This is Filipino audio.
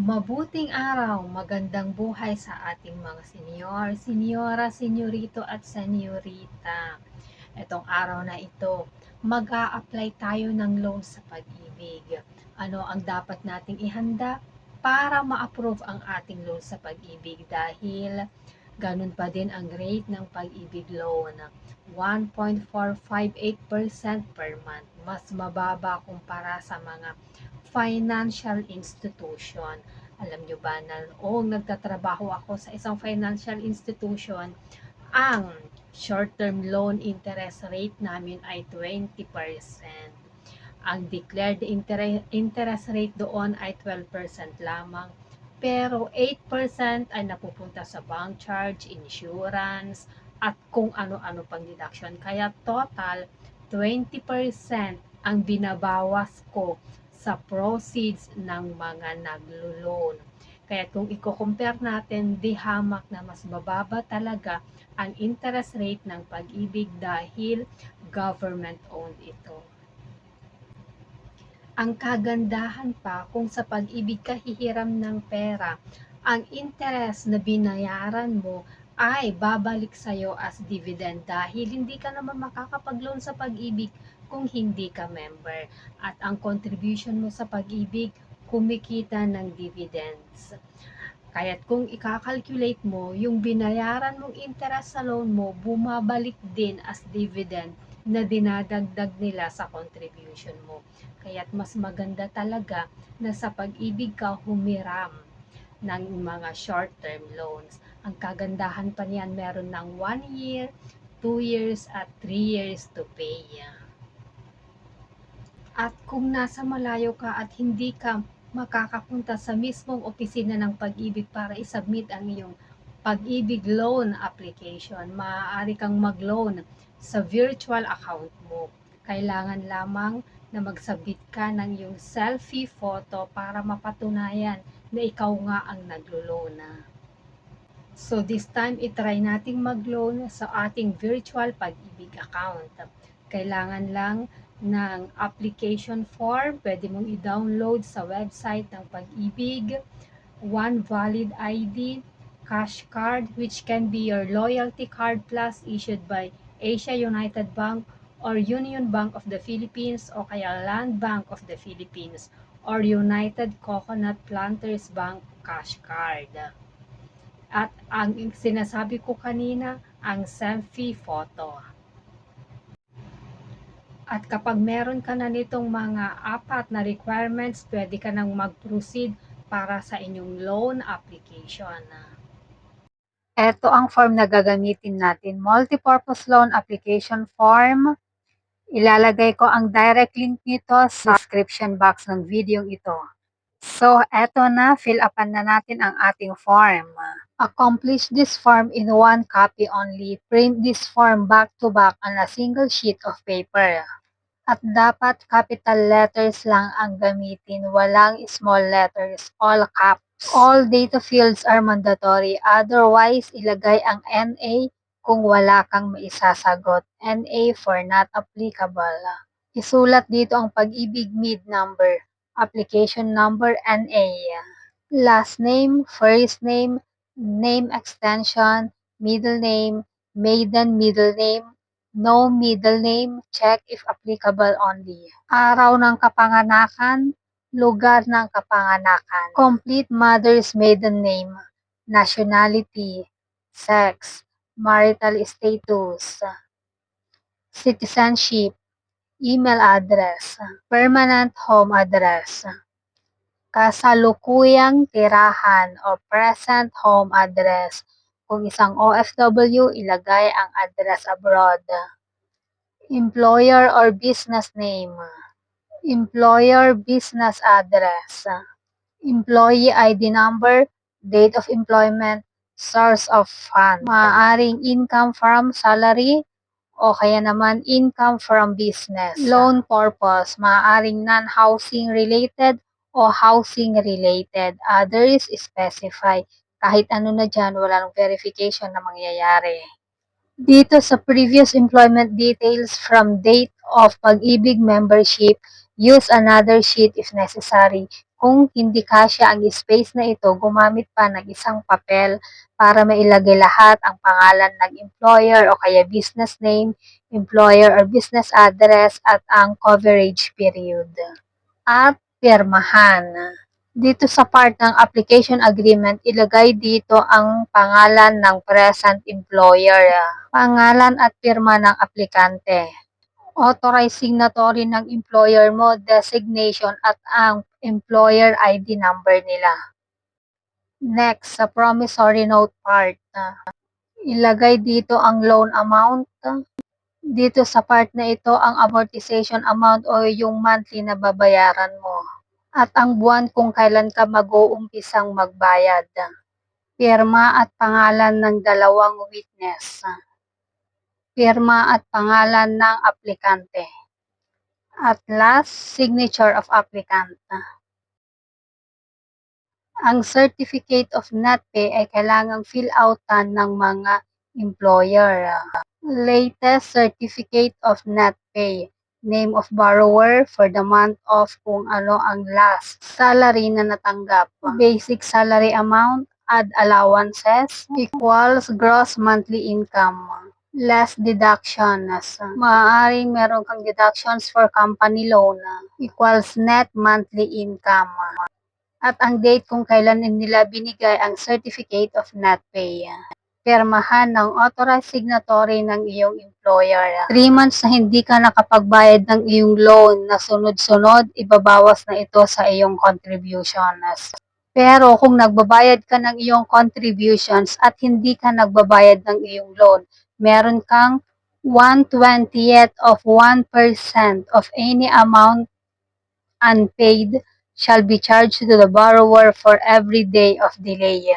Mabuting araw, magandang buhay sa ating mga senyor, senyora, senyorito at senyorita. Etong araw na ito, mag-a-apply tayo ng loan sa pag-ibig. Ano ang dapat nating ihanda para ma-approve ang ating loan sa pag-ibig dahil ganun pa din ang rate ng pag-ibig loan, 1.458% per month. Mas mababa kumpara sa mga financial institution. Alam nyo ba na noong nagtatrabaho ako sa isang financial institution, ang short-term loan interest rate namin ay 20%. Ang declared interest rate doon ay 12% lamang. Pero 8% ay napupunta sa bank charge, insurance, at kung ano-ano pang deduction. Kaya total, 20% ang binabawas ko sa proceeds ng mga naglo-loan. Kaya kung i-compare natin, di hamak na mas mababa talaga ang interest rate ng pag-ibig dahil government-owned ito. Ang kagandahan pa kung sa pag-ibig ka hihiram ng pera, ang interest na binayaran mo ay babalik sa'yo as dividend dahil hindi ka naman makakapag-loan sa pag-ibig kung hindi ka member. At ang contribution mo sa pag-ibig, kumikita ng dividends. Kaya't kung ika-calculate mo, yung binayaran mong interest sa loan mo, bumabalik din as dividend na dinadagdag nila sa contribution mo. Kaya't mas maganda talaga na sa pag-ibig ka humiram ng mga short-term loans. Ang kagandahan pa niyan, meron ng 1 year, 2 years, at 3 years to pay. At kung nasa malayo ka at hindi ka makakapunta sa mismong opisina ng pag-ibig para isubmit ang iyong pag-ibig loan application, maaari kang mag-loan sa virtual account mo. Kailangan lamang na mag-submit ka ng iyong selfie photo para mapatunayan na ikaw nga ang naglo-loan. So this time, itry nating mag-loan sa ating virtual pag-ibig account. Kailangan lang ng application form, pwede mong i-download sa website ng pag-ibig, one valid ID, cash card, which can be your loyalty card plus issued by Asia United Bank or Union Bank of the Philippines o kaya Land Bank of the Philippines or United Coconut Planters Bank cash card. At ang sinasabi ko kanina, ang selfie photo. At kapag meron ka na nitong mga apat na requirements, pwede ka nang mag-proceed para sa inyong loan application. Ito ang form na gagamitin natin, multipurpose loan application form. Ilalagay ko ang direct link nito sa description box ng video ito. So, eto na, fill upan na natin ang ating form. Accomplish this form in one copy only. Print this form back-to-back on a single sheet of paper. At dapat capital letters lang ang gamitin, walang small letters, all caps. All data fields are mandatory, otherwise ilagay ang NA kung wala kang maisasagot. NA for not applicable. Isulat dito ang pag-ibig mid number, application number NA. Last name, first name, name extension, middle name, maiden middle name, no middle name, check if applicable only. Araw ng kapanganakan, lugar ng kapanganakan. Complete mother's maiden name, nationality, sex, marital status, citizenship, email address, permanent home address, kasalukuyang tirahan o present home address. Kung isang OFW, ilagay ang address abroad. Employer or business name. Employer business address. Employee ID number, date of employment, source of fund. Maaaring income from salary o kaya naman income from business. Loan purpose, maaaring non-housing related o housing related. Others specify. Kahit ano na dyan, walang verification na mangyayari. Dito sa previous employment details from date of pag-ibig membership, use another sheet if necessary. Kung hindi kasya ang space na ito, gumamit pa ng isang papel para mailagay lahat ang pangalan ng employer o kaya business name, employer or business address at ang coverage period. At pirmahan. Dito sa part ng application agreement, ilagay dito ang pangalan ng present employer, pangalan at pirma ng aplikante, authorized signatory ng employer mo, designation at ang employer ID number nila. Next, sa promissory note part, ilagay dito ang loan amount. Dito sa part na ito, ang amortization amount o yung monthly na babayaran mo. At ang buwan kung kailan ka mag-uumpisang magbayad. Pirma at pangalan ng dalawang witness. Pirma at pangalan ng aplikante. At last, signature of applicant. Ang certificate of net pay ay kailangang fill outan ng mga employer. Latest certificate of net pay. Name of borrower for the month of kung ano ang last salary na natanggap. Basic salary amount, add allowances, equals gross monthly income. Less deductions. Maaaring meron kang deductions for company loan, equals net monthly income. At ang date kung kailan nila binigay ang certificate of net pay. Pirmahan ng authorized signatory ng iyong employer. 3 months na hindi ka nakapagbayad ng iyong loan na sunod-sunod, ibabawas na ito sa iyong contributions. Pero kung nagbabayad ka ng iyong contributions at hindi ka nagbabayad ng iyong loan, meron kang 1/20th of 1% of any amount unpaid shall be charged to the borrower for every day of delay.